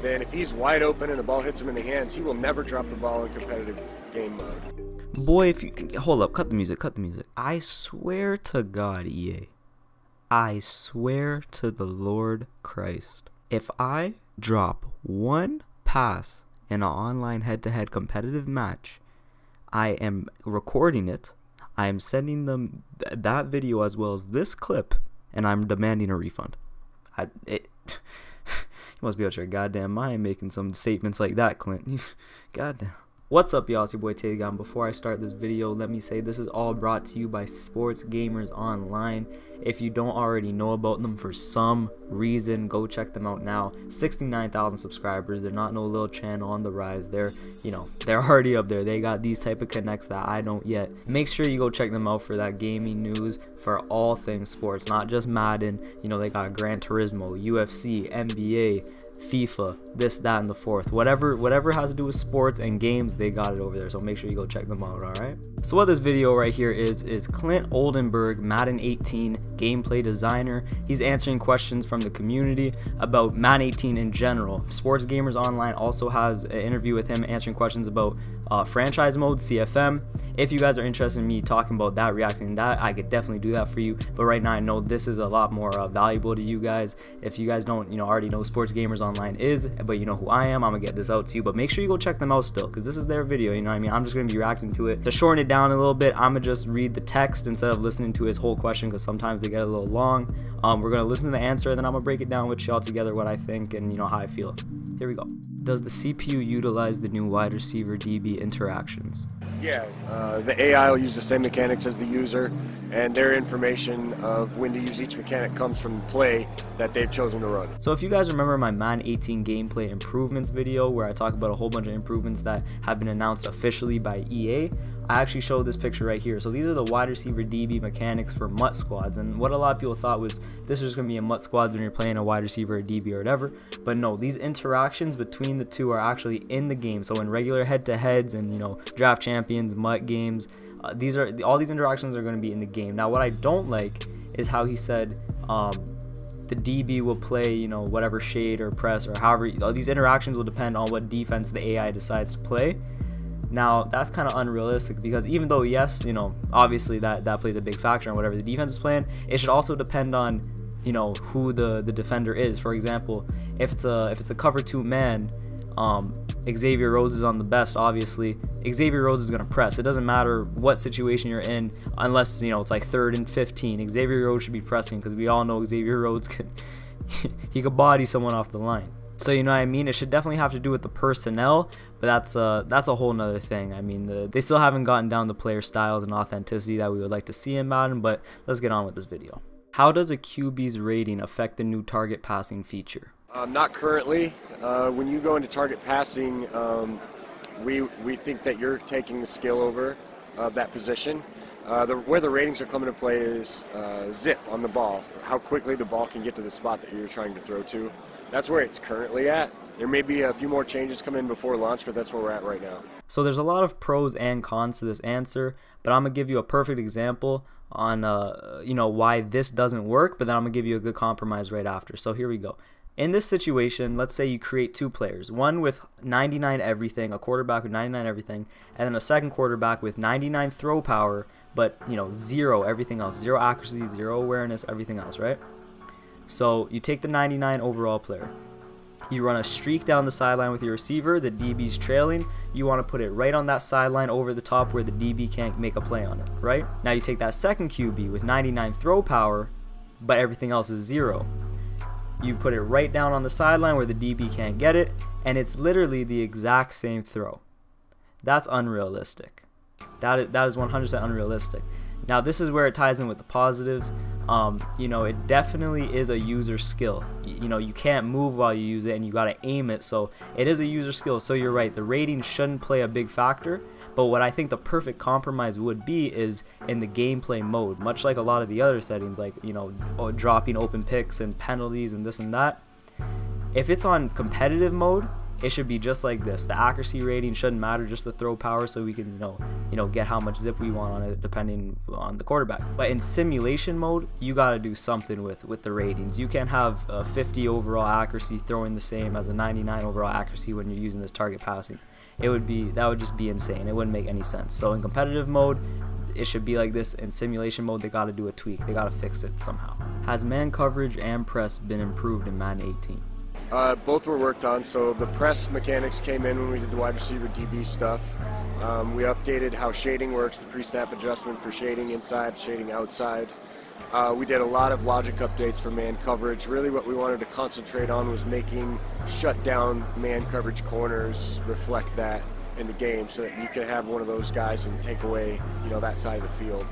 then if he's wide open and the ball hits him in the hands, he will never drop the ball in competitive game mode. Boy, if you hold up, cut the music. I swear to God, EA, I swear to the Lord Christ, if I drop one pass in an online head-to-head competitive match, I am recording it, I am sending them that video as well as this clip, and I'm demanding a refund. You must be out your goddamn mind making some statements like that, Clint. Goddamn. What's up, y'all? It's your boy TeyTheGod. Before I start this video, let me say this is all brought to you by Sports Gamers Online. If you don't already know about them for some reason, go check them out now. 69,000 subscribers. They're not no little channel on the rise. They're already up there. They got these type of connects that I don't yet. Make sure you go check them out for that gaming news for all things sports, not just Madden. They got Gran Turismo, UFC, NBA, FIFA, this, that, and the fourth. Whatever has to do with sports and games, they got it over there. So make sure you go check them out, alright? So what this video right here is Clint Oldenburg, Madden 18 gameplay designer. He's answering questions from the community about Madden 18 in general. Sports Gamers Online also has an interview with him answering questions about franchise mode, CFM. If you guys are interested in me talking about that, reacting to that, I could definitely do that for you. But right now, I know this is a lot more valuable to you guys. If you guys don't, already know Sports Gamers Online is, but you know who I am, I'm gonna get this out to you. But make sure you go check them out still, because this is their video. You know what I mean? I'm just gonna be reacting to it. To shorten it down a little bit, I'm gonna just read the text instead of listening to his whole question, because sometimes they get a little long. We're gonna listen to the answer, and then I'm gonna break it down with y'all together, what I think and how I feel. Here we go. Does the CPU utilize the new wide receiver DB interactions? Yeah, the AI will use the same mechanics as the user, and their information of when to use each mechanic comes from the play that they've chosen to run. So if you guys remember my Madden 18 gameplay improvements video where I talk about a whole bunch of improvements that have been announced officially by EA, I actually showed this picture right here. So these are the wide receiver DB mechanics for MUT squads, and what a lot of people thought was this is going to be a MUT squads when you're playing a wide receiver or DB or whatever, but no, these interactions between the two are actually in the game. So in regular head-to-heads and draft champions, MUT games, all these interactions are going to be in the game. Now what I don't like is how he said the DB will play whatever shade or press or however. These interactions will depend on what defense the AI decides to play. Now that's kind of unrealistic, because even though yes, obviously that plays a big factor on whatever the defense is playing, it should also depend on who the defender is. For example, if it's a cover 2 man, Xavier Rhodes is on the best. Obviously Xavier Rhodes is going to press. It doesn't matter what situation you're in, unless it's like 3rd and 15. Xavier Rhodes should be pressing, because we all know Xavier Rhodes could he could body someone off the line. So you know what I mean? It should definitely have to do with the personnel, but that's a whole nother thing. I mean, they still haven't gotten down the player styles and authenticity that we would like to see in Madden, but let's get on with this video. How does a QB's rating affect the new target passing feature? Not currently. When you go into target passing, we think that you're taking the skill over of that position. Where the ratings are coming to play is zip on the ball, how quickly the ball can get to the spot that you're trying to throw to. That's where it's currently at. There may be a few more changes come in before launch, but that's where we're at right now. So there's a lot of pros and cons to this answer, but I'm gonna give you a perfect example on why this doesn't work, but then I'm gonna give you a good compromise right after. So here we go. In this situation, let's say you create 2 players, one with 99 everything, a quarterback with 99 everything, and then a second quarterback with 99 throw power, but 0 everything else, 0 accuracy, 0 awareness, everything else, right? So you take the 99 overall player, you run a streak down the sideline with your receiver, the DB's trailing, you want to put it right on that sideline over the top where the DB can't make a play on it, right? Now you take that second QB with 99 throw power, but everything else is 0. You put it right down on the sideline where the DB can't get it, and it's literally the exact same throw. That's unrealistic. That is 100% unrealistic. Now this is where it ties in with the positives. It definitely is a user skill. You can't move while you use it, and you gotta aim it, so it is a user skill. So you're right, the rating shouldn't play a big factor, but what I think the perfect compromise would be is in the gameplay mode, much like a lot of the other settings, like dropping open picks and penalties and this and that. If it's on competitive mode, it should be just like this. The accuracy rating shouldn't matter, just the throw power, so we can get how much zip we want on it depending on the quarterback. But in simulation mode, you got to do something with the ratings. You can't have a 50 overall accuracy throwing the same as a 99 overall accuracy when you're using this target passing. That would just be insane. It wouldn't make any sense. So in competitive mode, it should be like this. In simulation mode, they got to do a tweak. They got to fix it somehow. Has man coverage and press been improved in Madden 18? Both were worked on. So the press mechanics came in when we did the wide receiver DB stuff. We updated how shading works, the pre-snap adjustment for shading inside, shading outside. We did a lot of logic updates for man coverage. Really what we wanted to concentrate on was making shutdown man coverage corners reflect that in the game, so that you can have one of those guys and take away, that side of the field.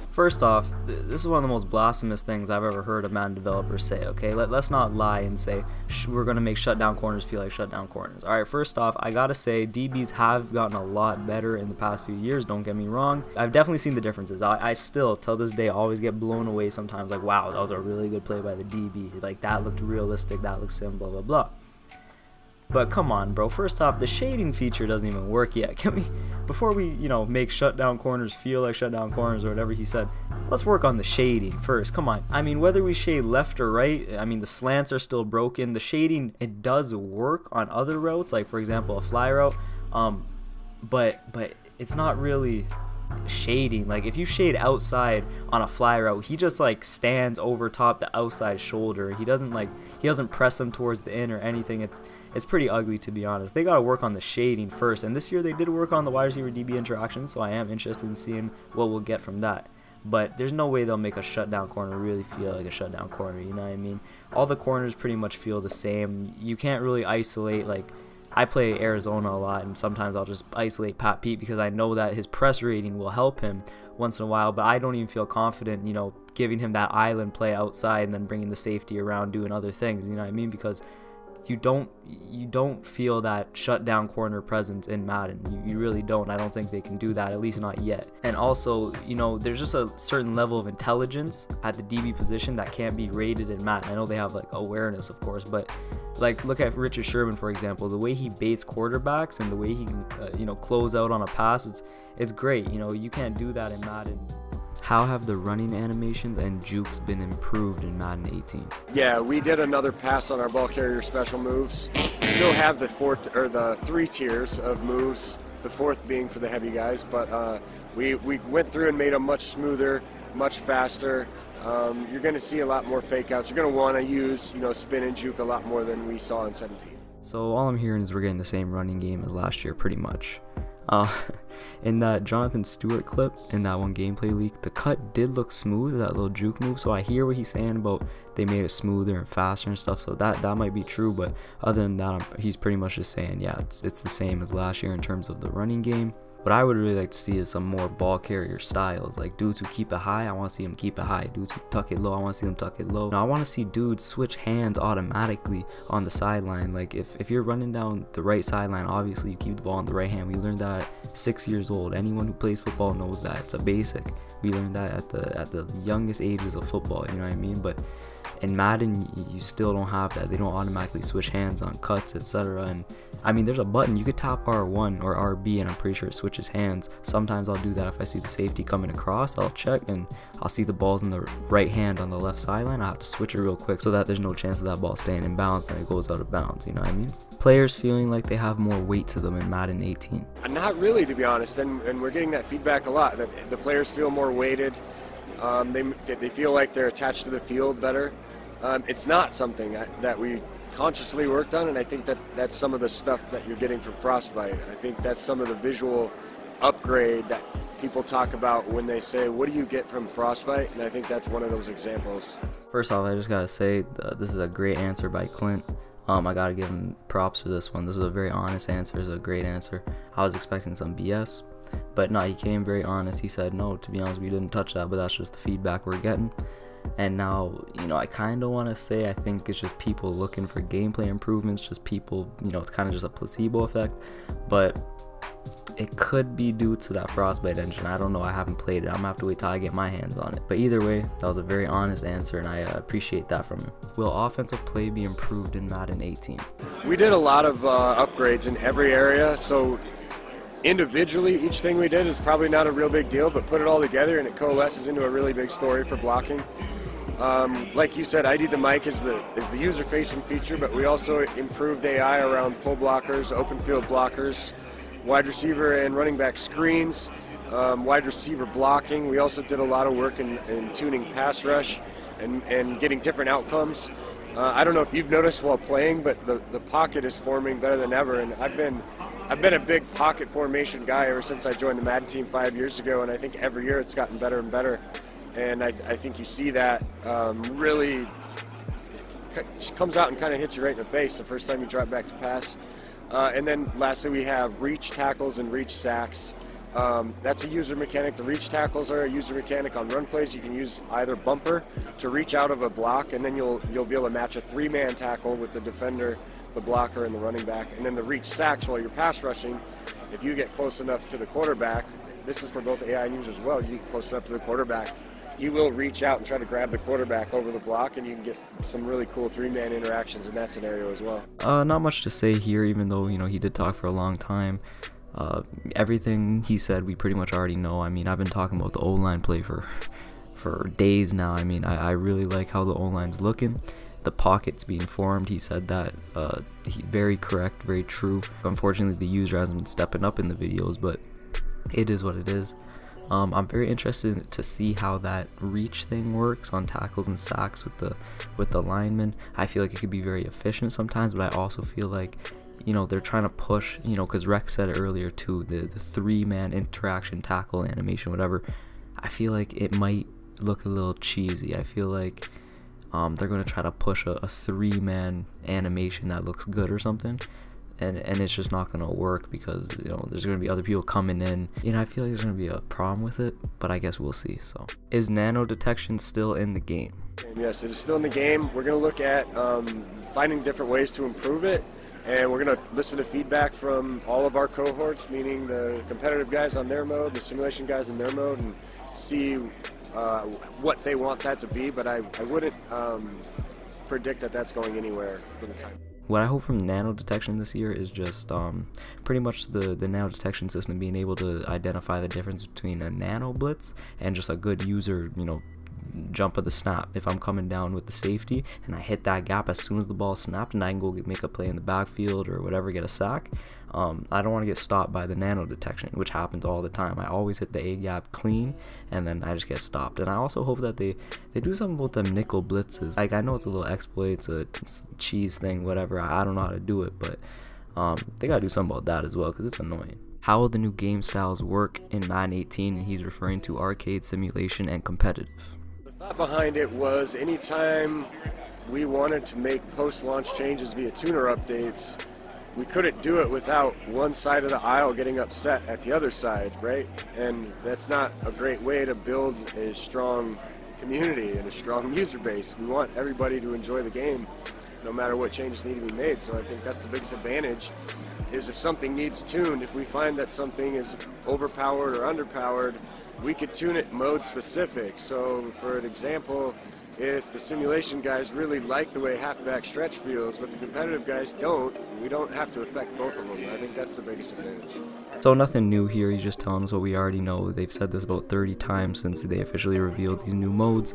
First off, this is one of the most blasphemous things I've ever heard a Madden developer say, okay? Let's not lie and say we're going to make shutdown corners feel like shutdown corners. Alright, first off, I gotta say, DBs have gotten a lot better in the past few years, don't get me wrong. I've definitely seen the differences. I still, till this day, always get blown away sometimes, like, wow, that was a really good play by the DB. Like, that looked realistic, that looked sim, blah, blah, blah. But come on, bro. First off, the shading feature doesn't even work yet. Can we, before we, make shutdown corners feel like shutdown corners or whatever he said, let's work on the shading first. Come on. I mean, whether we shade left or right, I mean, the slants are still broken. The shading, it does work on other routes, like for example, a fly route. But it's not really shading. Like if you shade outside on a fly route, he just like stands over top the outside shoulder. He doesn't press him towards the in or anything. It's pretty ugly, to be honest. They got to work on the shading first, and this year they did work on the wide receiver DB interaction, so I am interested in seeing what we'll get from that. But there's no way they'll make a shutdown corner really feel like a shutdown corner, you know what I mean? All the corners pretty much feel the same. You can't really isolate, like, I play Arizona a lot, and sometimes I'll just isolate Pat Pete because I know that his press rating will help him once in a while, but I don't even feel confident, giving him that island play outside and then bringing the safety around doing other things, you know what I mean? Because you don't feel that shutdown corner presence in Madden. You really don't. I don't think they can do that, at least not yet. And also, there's just a certain level of intelligence at the DB position that can't be rated in Madden. I know they have like awareness, of course, but like look at Richard Sherman, for example. The way he baits quarterbacks and the way he can close out on a pass, it's great. You can't do that in Madden. How have the running animations and jukes been improved in Madden 18? Yeah, we did another pass on our ball carrier special moves. We still have the 3 tiers of moves, the 4th being for the heavy guys, but we went through and made them much smoother, much faster. You're going to see a lot more fake outs. You're going to want to use, spin and juke a lot more than we saw in 17. So all I'm hearing is we're getting the same running game as last year, pretty much. In that Jonathan Stewart clip, in that one gameplay leak, the cut did look smooth, that little juke move, so I hear what he's saying about they made it smoother and faster and stuff, so that might be true, but other than that, he's pretty much just saying, yeah, it's the same as last year in terms of the running game. What I would really like to see is some more ball carrier styles, like dudes who keep it high, I want to see them keep it high. Dudes who tuck it low, I want to see them tuck it low. Now, I want to see dudes switch hands automatically on the sideline. Like if you're running down the right sideline, obviously you keep the ball in the right hand. We learned that at 6 years old. Anyone who plays football knows that. It's a basic. We learned that at the youngest ages of football, you know what I mean? But in Madden, you still don't have that. They don't automatically switch hands on cuts, etc. And I mean, there's a button. You could tap R1 or RB, and I'm pretty sure it switches hands. Sometimes I'll do that if I see the safety coming across. I'll check, and I'll see the ball's in the right hand on the left sideline. I have to switch it real quick so that there's no chance of that ball staying in bounds and it goes out of bounds. You know what I mean? Players feeling like they have more weight to them in Madden 18. Not really, to be honest. And we're getting that feedback a lot. That the players feel more weighted. They feel like they're attached to the field better. It's not something that we consciously worked on, and I think that's some of the stuff that you're getting from Frostbite. I think that's some of the visual upgrade that people talk about when they say, what do you get from Frostbite? And I think that's one of those examples. First off, I just gotta say, this is a great answer by Clint. I gotta give him props for this one. This is a very honest answer. It's a great answer. I was expecting some BS, but no, he came very honest. He said, no, to be honest, we didn't touch that, but that's just the feedback we're getting. And now, I kind of want to say I think it's just people looking for gameplay improvements, just people, it's kind of just a placebo effect, but it could be due to that Frostbite engine. I don't know, I haven't played it. I'm gonna have to wait till I get my hands on it. But either way, that was a very honest answer, and I appreciate that from him. Will offensive play be improved in Madden 18? We did a lot of upgrades in every area, so individually each thing we did is probably not a real big deal, but put it all together and it coalesces into a really big story for blocking. Like you said, ID the mic is the user-facing feature, but we also improved AI around pull blockers, open field blockers, wide receiver and running back screens, wide receiver blocking. We also did a lot of work in tuning pass rush and getting different outcomes. I don't know if you've noticed while playing, but the pocket is forming better than ever, and I've been a big pocket formation guy ever since I joined the Madden team 5 years ago, and I think every year it's gotten better and better. And I think you see that really comes out and kind of hits you right in the face the first time you drop back to pass. And then lastly, we have reach tackles and reach sacks. That's a user mechanic. The reach tackles are a user mechanic. On run plays, you can use either bumper to reach out of a block, and then you'll be able to match a three-man tackle with the defender, the blocker, and the running back. And then the reach sacks while you're pass rushing, if you get close enough to the quarterback, this is for both AI and users as well, you get close enough to the quarterback, you will reach out and try to grab the quarterback over the block, and you can get some really cool three-man interactions in that scenario as well. Not much to say here, even though, you know, he did talk for a long time. Everything he said we pretty much already know. I mean, I've been talking about the O-line play for days now. I mean, I really like how the O-line's looking. The pocket's being formed. He said that. Very correct, very true. Unfortunately, the user hasn't been stepping up in the videos, but it is what it is. I'm very interested to see how that reach thing works on tackles and sacks with the linemen. I feel like it could be very efficient sometimes, but I also feel like, you know, they're trying to push, you know, because Rex said it earlier too, the three-man interaction tackle animation, whatever. I feel like it might look a little cheesy. I feel like they're going to try to push a three-man animation that looks good or something. And it's just not going to work because, you know, there's going to be other people coming in. You know, I feel like there's going to be a problem with it, but I guess we'll see. So, is nano detection still in the game? Yes, it is still in the game. We're going to look at finding different ways to improve it, and we're going to listen to feedback from all of our cohorts, meaning the competitive guys on their mode, the simulation guys in their mode, and see what they want that to be, but I wouldn't predict that that's going anywhere for the time. What I hope from nano detection this year is just pretty much the nano detection system being able to identify the difference between a nano blitz and just a good user, you know, jump of the snap. If I'm coming down with the safety and I hit that gap as soon as the ball is snapped and I can go make a play in the backfield or whatever, get a sack, I don't want to get stopped by the nano detection, which happens all the time. I always hit the A gap clean and then I just get stopped. And I also hope that they do something about them nickel blitzes. Like, I know it's a little exploit, it's a cheese thing, whatever, I don't know how to do it, but they gotta do something about that as well, because it's annoying. How will the new game styles work in Madden 18? And he's referring to arcade, simulation, and competitive. The thought behind it was anytime we wanted to make post-launch changes via tuner updates, we couldn't do it without one side of the aisle getting upset at the other side, right? And that's not a great way to build a strong community and a strong user base. We want everybody to enjoy the game no matter what changes need to be made. So I think that's the biggest advantage, is if something needs tuned, if we find that something is overpowered or underpowered, we could tune it mode specific. So for an example, if the simulation guys really like the way halfback stretch feels, but the competitive guys don't, we don't have to affect both of them. I think that's the biggest advantage. So nothing new here, he's just telling us what we already know. They've said this about 30 times since they officially revealed these new modes.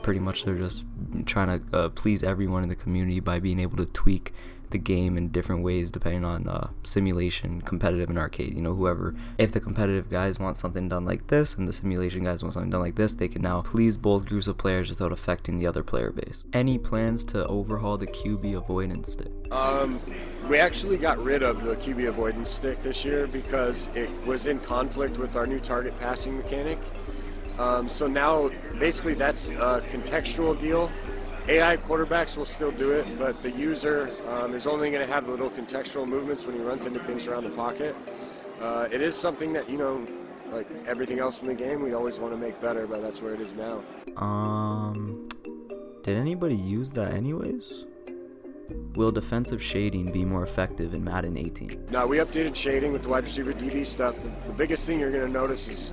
Pretty much they're just trying to please everyone in the community by being able to tweak the game in different ways depending on simulation, competitive, and arcade. You know, whoever, if the competitive guys want something done like this and the simulation guys want something done like this, they can now please both groups of players without affecting the other player base. Any plans to overhaul the QB avoidance stick? We actually got rid of the QB avoidance stick this year because it was in conflict with our new target passing mechanic. So now basically that's a contextual deal. AI quarterbacks will still do it, but the user is only going to have little contextual movements when he runs into things around the pocket. It is something that, you know, like everything else in the game, we always want to make better, but that's where it is now. Did anybody use that anyways? Will defensive shading be more effective in Madden 18? No, we updated shading with the wide receiver DB stuff. The biggest thing you're going to notice is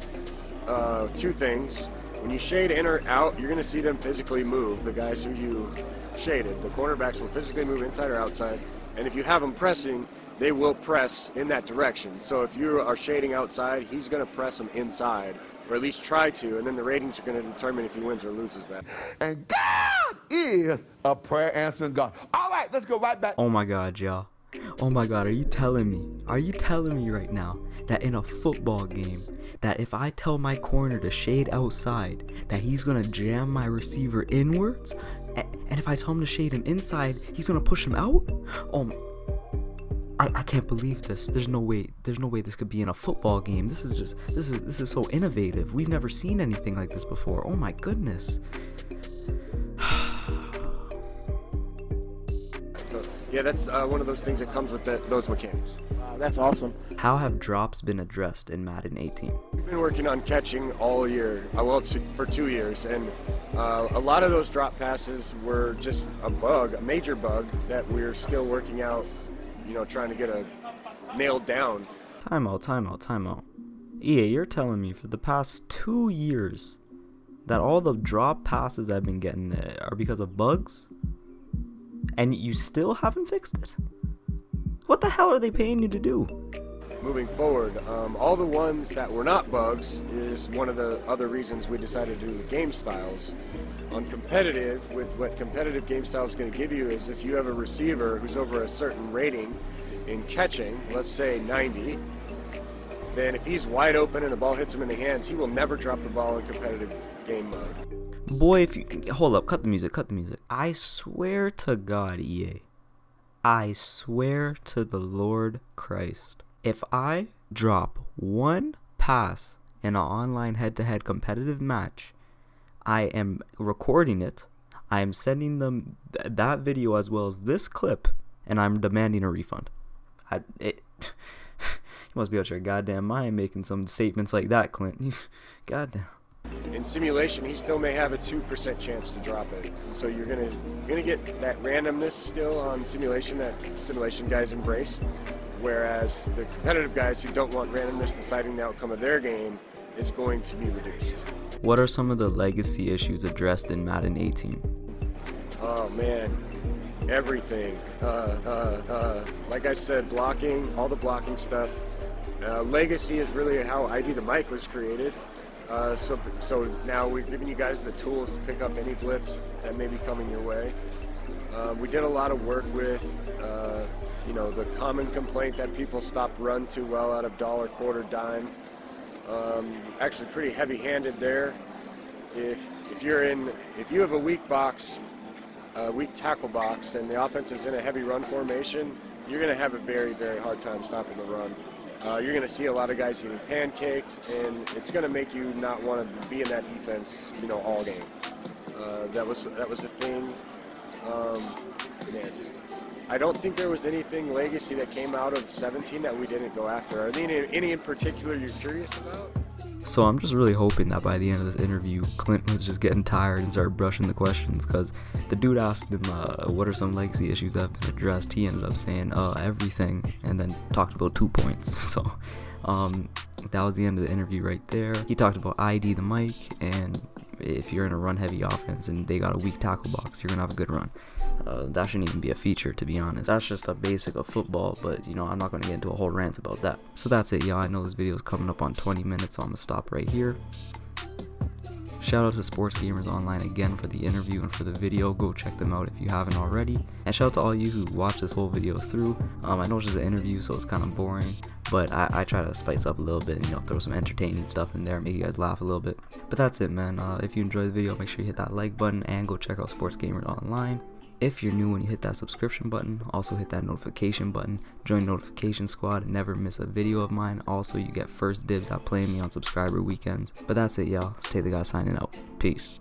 two things. When you shade in or out, you're going to see them physically move, the guys who you shaded. The cornerbacks will physically move inside or outside. And if you have them pressing, they will press in that direction. So if you are shading outside, he's going to press them inside, or at least try to, and then the ratings are going to determine if he wins or loses that. And God is a prayer answering God. All right, let's go right back. Oh my God, y'all. Oh my God, are you telling me right now that in a football game, that if I tell my corner to shade outside, that he's gonna jam my receiver inwards? And if I tell him to shade him inside, he's gonna push him out? Oh my, I can't believe this. There's no way this could be in a football game. This is so innovative. We've never seen anything like this before. Oh my goodness. Yeah, that's one of those things that comes with those mechanics. Wow, that's awesome. How have drops been addressed in Madden 18? We've been working on catching all year, for 2 years, and a lot of those drop passes were just a major bug that we're still working out, trying to get nailed down. Time out. EA, you're telling me for the past 2 years that all the drop passes I've been getting are because of bugs? And you still haven't fixed it? What the hell are they paying you to do? Moving forward, all the ones that were not bugs is one of the other reasons we decided to do the game styles. On competitive, with what competitive game style is going to give you is if you have a receiver who's over a certain rating in catching, let's say 90, then if he's wide open and the ball hits him in the hands, he will never drop the ball in competitive game mode. Boy, if you... Hold up, cut the music. I swear to God, EA. I swear to the Lord Christ. If I drop one pass in an online head-to-head competitive match, I am recording it, I am sending them that video as well as this clip, and I'm demanding a refund. You must be out your goddamn mind making some statements like that, Clint. Goddamn. In simulation, he still may have a 2% chance to drop it. So you're gonna get that randomness still on simulation that simulation guys embrace, whereas the competitive guys who don't want randomness deciding the outcome of their game is going to be reduced. What are some of the legacy issues addressed in Madden 18? Oh man, everything. Like I said, blocking, all the blocking stuff. Legacy is really how ID the mic was created. So now we've given you guys the tools to pick up any blitz that may be coming your way. We did a lot of work with, the common complaint that people stop run too well out of dollar, quarter, dime. Actually pretty heavy-handed there. If you have a weak box, weak tackle box, and the offense is in a heavy run formation, you're going to have a very, very hard time stopping the run. You're going to see a lot of guys getting pancaked, and it's going to make you not want to be in that defense, all game. That was the thing. Man, I don't think there was anything legacy that came out of 17 that we didn't go after. Are there any in particular you're curious about? So I'm just really hoping that by the end of this interview, Clint was just getting tired and started brushing the questions, because the dude asked him what are some legacy issues that have been addressed. He ended up saying everything, and then talked about 2 points. So that was the end of the interview right there. He talked about ID the mic, and if you're in a run heavy offense and they got a weak tackle box, you're gonna have a good run. That shouldn't even be a feature, to be honest. That's just a basic of football, but I'm not gonna get into a whole rant about that. So that's it, y'all. I know this video is coming up on 20 minutes, so I'm gonna stop right here. Shout out to Sports Gamers Online again for the interview and for the video. Go check them out if you haven't already. And shout out to all you who watched this whole video through. I know it's just an interview, so it's kind of boring, but I try to spice up a little bit and throw some entertaining stuff in there, make you guys laugh a little bit. But that's it, man. If you enjoyed the video, make sure you hit that like button and go check out Sports Gamers Online. If you're new, when you hit that subscription button, also hit that notification button. Join Notification Squad and never miss a video of mine. Also, you get first dibs at playing me on subscriber weekends. But that's it, y'all. It's TeyTheGod signing out. Peace.